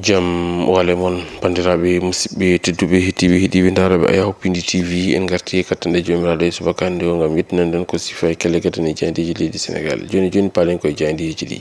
Jam wale mon bandiraɓe musidɓe tedduɓe heɗiɓe daraɓe aya hoppindi tv en garti kattande jomiraɗo e subakande o gam yettinanden ko sifa e kelle gadane jaydeji leydi sénégal joni palen koye jaydeji ɗi.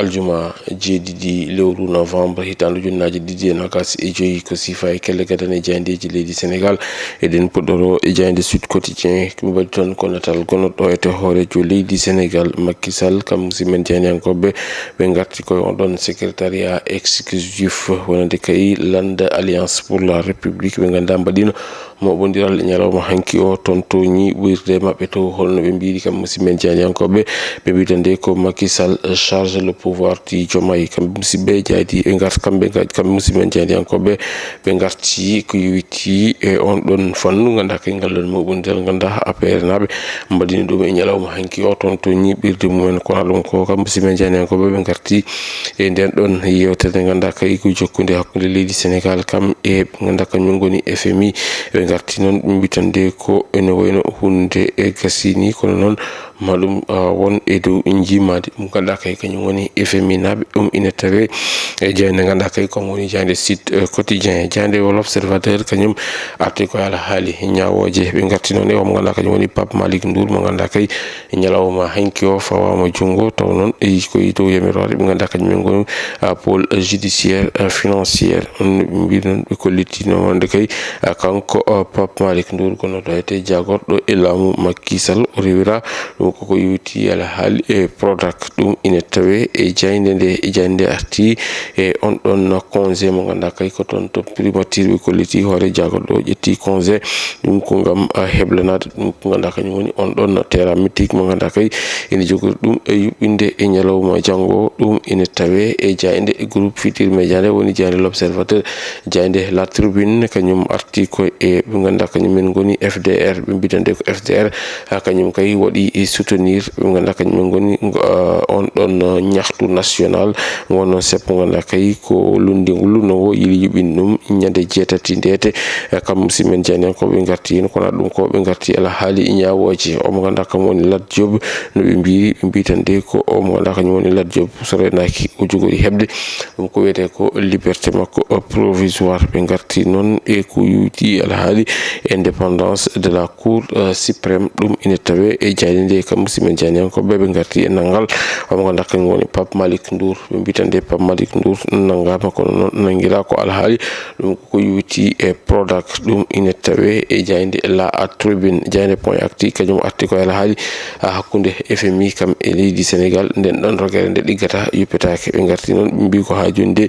aljuma jeeɗiɗi lewru novembre hitande junnaji ɗiɗi e nogas e joyi ko sifa e kelle gadane jayndeji leydi sénégal eɗen puɗɗoro e jayde sud quotidien ko waɗi toon ko natal gonnoɗo e to hoorejo leydi sénégal Macky Sall kam musidmen jayniyankoɓe ɓe garti koye oɗon secrétariat exclusif wonande kay lande alliance pour la république ɓe ganda mbaɗino moɓodiral e ñalawma hanki o toon to ñiɓirde mabɓe to holno ɓe mbiri kam musidmen jayniyankoɓe ɓe mbitande ko Macky Sall charge le pouvoir di Diomaye kamɓe musidɓe jaydi ɓe garti kamɓe musidmen jaydiyankoɓe ɓe garti ko yowiti e on ɗon fannu ganda kay ngallon moɓodiral ganda APR naɓe mbaɗini ɗum e ñalawma hanki o toon to ñiɓirde mumen kono ɗum ko kam musidmen jaydiyankoɓe ɓe garti e nden ɗon yewtere ganda kay ko jokkude hakkude leydi sénégal kam e ganda kañum goni FMI ɓe garti noon ɓe mbitande ko ene wayno hunde e gasini kono noon maɗum won e dow jimade ɗum ganda kay kañum woni FMI naɓe ɗum ina tawe e jeyde ganda kay kom woni jayde site quotidien jayde l'observateur kañum arti ko ala haali ñawoje ɓe garti noon e omo ganda kañum woni Pape Malick Ndour mo ganda kay ñalawma hanki o fawama jungo taw noon koye dow yamirore ɓe ganda kañum goni pôle judiciaire financière mbi noon ɓe kollitino wonde kay kanko Pape Malick Ndour kono doyete jagorɗo e laamu Macky Sall o rewira ɗum koko yewti ala haali e Prodac ɗum ina tawe e jayde arti e on ɗon congé mo ganda kay ko toon to primature ɓe kolliti hoore jagorɗo o ƴetti congé ɗum ko gam heblanade ɗum ko ganda kañum woni on ɗon terrain mythique mo ganda kay ene jogori ɗum e yuɓɓinde e ñalawma janggo ɗum ina tawe e jayde groupe Futurs Médias woni jayde l'observateur jayde la tribune kañum arti ko e ɓe ganda kañum men goni FDR ɓe mbitande ko FDR kañum kay waɗi soutenir ɓe ganda kañum goni on ɗon ñahtu national wonno seppo ganda kay ko lundigol no yili yuɓɓin ɗum ñande jeetati ndete kam musidmen jayniyankoɓe garti hen kono ɗum ko ɓe garti ala haali ñawoje omo ganda kam woni Lat Diop no ɓe mbiri ɓe mbitande ko omo ganda kañum woni Lat Diop so renaki o jogori hebde ɗum ko wiyete ko liberté makko provisoire ɓe garti noon e ko yewti ala haali indépendance de la cour suprême ɗum ina tawe e jayde nde kam musidmen jayniyankoɓe ɓe garti e nanggal omo ganda kañum woni Pape Malick Ndour ɓe mbitande Pape Malick Ndour nanggama kono noon nanguira ko alhaali ɗum ko yewti e Prodac ɗum ina tawe e jayde la tribune jayde point actu kañum arti ko alhaali hakkude FMI kam e leydi sénégal nden ɗon rogere nde ɗiggata yuppetake ɓe garti noon ɓe mbi ko ha joni nde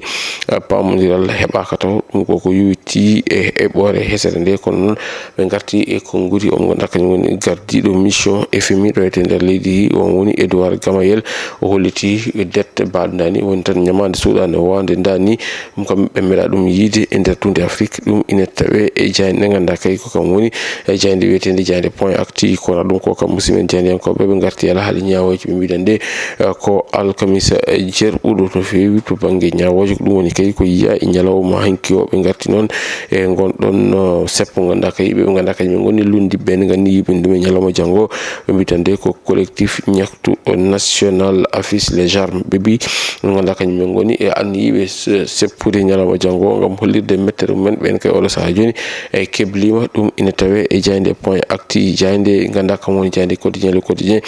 pamodiral heɓaka taw ɗum koko yewti e heɓore hesere nde kono noon ɓe garti e ko guuri omo ganda kañum woni gardiɗo mission FMI ɗo ete nder leydi on woni Edouard Gamayel o holliti dette baɗdani woni tan ñamade suuɗade wawde dani ɗum kam ɓe meeɗa ɗum yiide e nder tunde Afrique ɗum ina tawe e jayde ganda kay ko kam woni e jayde wiyetede jayde point actu kono ɗum ko kam musidmen jaydiyankoɓe ɓe garti ala haali ñawoji ɓe mbiɗande ko alkamisa jerɓuɗo to fewi to banggue ñawoji ko ɗum woni kay ko yiya e ñalawma hanki o ɓe garti noon e gonɗon seppo ganda kay ɓe ganda kañum goni lundiɓe ne gandi yiɓinde ɗum e ñalawma janggo ɓe mbitande ko collectif ñaktu national affiche les armes ɓe mbi ɗum ganda kañum goni e anniyiɓe seppude ñalawma janggo gam hollirde mettere mumen ɓen kay oɗo saaha joni e keblima ɗum ina tawe e jayde point actu jayde ganda kam woni jayde quotidien le quotidien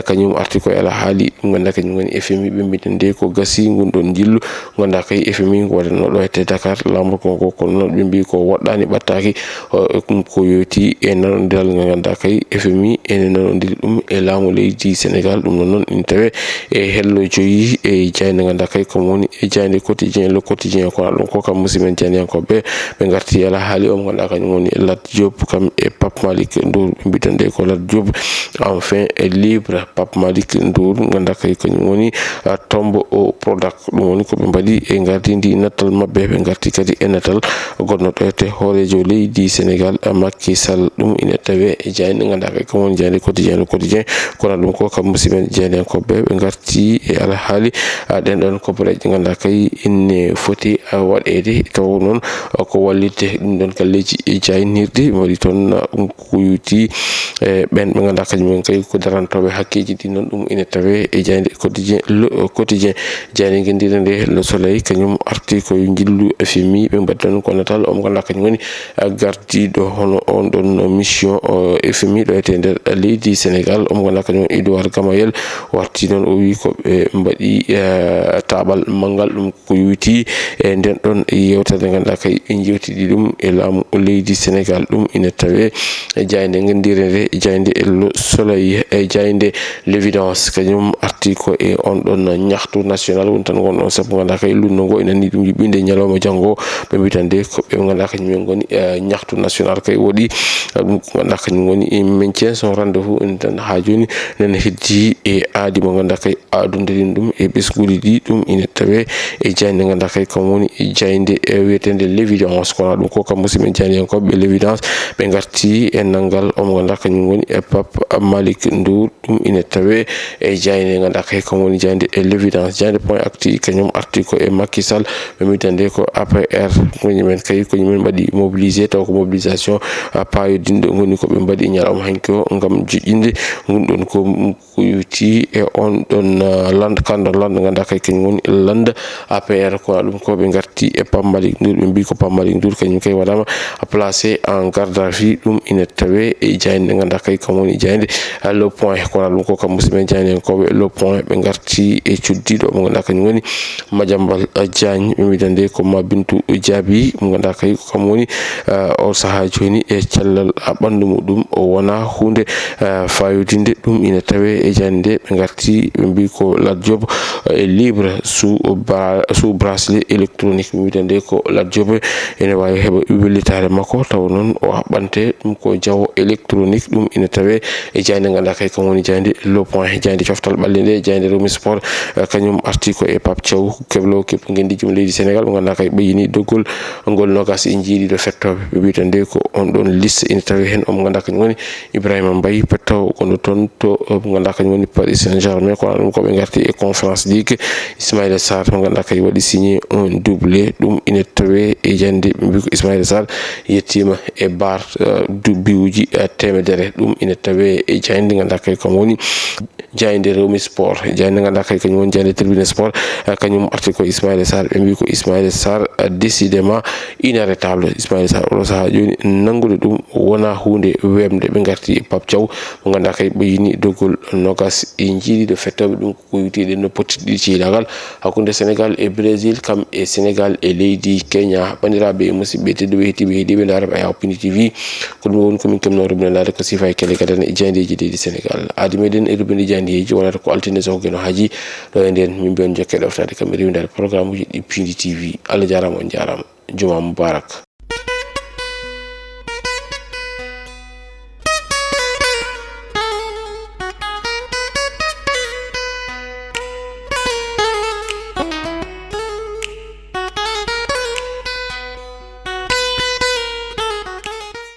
kañum arti ko ala haali ɗum ganda kañum woni FMI ɓe mbitande ko gasi gunɗon jillu ganda kay FMI waɗano ɗo ete Dakar lamru konko kono noon ɓe mbi ko waɗɗani ɓattaki ɗum ko yowti e nanodiral nga ganda kay FMI ene nanodiri ɗum e laamu leydi sénégal ɗum noon ina tawe e hello joyi e jayde ganda kay komo woni e jayde quotidien le quotidien kono ɗum ko kam musidmen jayniyankoɓe ɓe garti ala haali omo ganda kañum woni Lat Diop kam e Pape Malick Ndour ɓe mbitande ko Lat Diop enfin e libre Pape Malick Ndour ganda kay kañum woni tombo o Prodac ɗum woni koɓe mbaɗi e gardidi natal mabɓe ɓe garti kadi e natal gonnoɗo ete hoorejo leydi sénégal Macky Sall ɗum ina tawe e jayde ganda kay komo woni jayde quotidien le quotidien quotidien kono ɗum ko kam musimen jeenenkoɓe ɓe garti e alhaali ɗen ɗon kobareji ganduɗa kay inne foti waɗede taw noon ko wallidde ɗum ɗon galleji jaynirde waɗi toon kuyuti ɓen ɓe ganduɗa kañumen kay ko darantoɓe hakkeji ɗi noon ɗum ina tawe e jayde quotidien le quotidien jayde guendire nde le soleil kañum arti koye jillu FMI ɓe mbaɗi toon ko natal omo ganduɗa kañum woni gardiɗo hono on ɗon mission FMI ɗo ete nder leydi Sénégal omo ganduɗa kañum Edouard Gamayel warti noon o wi ko ɓe mbaɗi taɓal mangal ɗum ko yuti e nden ɗon yewtere ganduɗa kay jewtiɗi ɗum e laamu leydi Sénégal ɗum ina tawe jayde guendire nde jayde le soleil e jayde l'évidence kañum arti ko e on ɗon ñahtu national woni tan gonɗon sabu ganduɗa kay lunno ngo ina ni ɗum yiɓinde ñalawma janggo ɓe mbitande ko ɓe ganduɗa kañumen goni ñahtu national kay woɗi ɗum ko ganduɗa kañum woni maintien son rendez-vous en tan ha joni nana heddi e aadi mo ganduɗa kay adundirin ɗum e ɓesguji ɗi ɗum ina tawe e jayde ganduɗa kay kam woni jayde wiyetende l'évidence kono ɗum ko kam musidɓe janiyankoɓe l'évidence ɓe garti e nanggal omo ganduɗa kañum woni e Pape Malick Ndour ɗum ina tawe e jayde ganduɗa kay kam woni jayde l'évidence jayde point actu kañum arti ko e Macky Sall ɓe mbitande ko APR koñumen kay koñumen mbaɗi mobilisé taw ko mobilisation payodinde goni ko ɓe mbaɗi ñalawma hanki o gam joƴƴinde gonɗon ko yuti e on ɗon land kando land ganduɗa kay kañum woni land APR ko ɗum ko ɓe garti e Pape Malick Ndour ɓe mbi ko Pape Malick Ndour kañum kay waɗama placé en garde à vue ɗum ina tawe e jayde ganduɗa kay kam woni jayde le point kono ɗum ko kam musidɓe janiyankoɓe le point ɓe garti e cuddiɗo mo ganduɗa kañum woni Madiambal Diagne ɓe mbitande ko Ma Bintou Diaby mo ganduɗa kay kam woni o saaha joni e cellal ɓandu muɗum o wona hunde fayodinde ɗum ina tawe e jayde nde ɓe garti ɓe mbi ko Lat Diop est libre sous bracelet électronique ɓe mbitande ko Lat Diop ene wawi heɓa wellitare makko taw noon o haɓɓante ɗum ko jawo électronique ɗum ina tawe e jayde ganduɗa kay kam woni jayde le point jayde coftal ɓalle nde jayde Rewmi Sport kañum arti ko e Pape Thiaw keblo keppo gendi jum leydi Sénégal mo ganduɗa kay ɓeyini doggol ngol nogas e jiiɗiɗo fettoɓe ɓe mbitande ko on ɗon liste ina tawe hen omo ganduɗa kañum woni Ibrahima Mbaye pettaw kono toon to mo ganduɗa kañum woni Paris Saint-Germain kono ɗum koɓe garti e conférence ligue Ismaïla Sarr mo ganduɗa kay waɗi signé un doublé ɗum ina tawe e jande ɓe mbi ko Ismaïla Sarr yettima e bar biwuji temedere ɗum ina tawe e jayde ganduɗa kay kam woni jayde Rewmi Sport jayde ganduɗa kay kañum woni jayde Tribune Sport kañum arti ko Ismaïla Sarr ɓe mbi ko Ismaïla Sarr décidément inarrêtable Ismaïla Sarr oɗo saaha joni nangude ɗum wona hunde wemde ɓe garti e Pape Thiaw mo ganduɗa kay ɓeyini doggol nogas e jiiɗiɗo fettoɓe ɗum ko wiyteɗe no pottiɗi ciilagal hakkude Sénégal e Brésil kam e Sénégal e leydi Kenya bandiraɓe e musidɓe tedduɓe hettiɓe heeɗiɓe darɓe Aya Opini TV ko ɗum woni komin kemno rubinalade ko sifa e kele gadane e jandeji leydi Sénégal aadi meɗen e rubinde jandeji wonata ko altine so hokkeno haaji ɗo e nden min mbiyon jokke ɗoftade kam e rewidade programme uji ɗi Pindi TV Allah jarama on jarama juma mubarak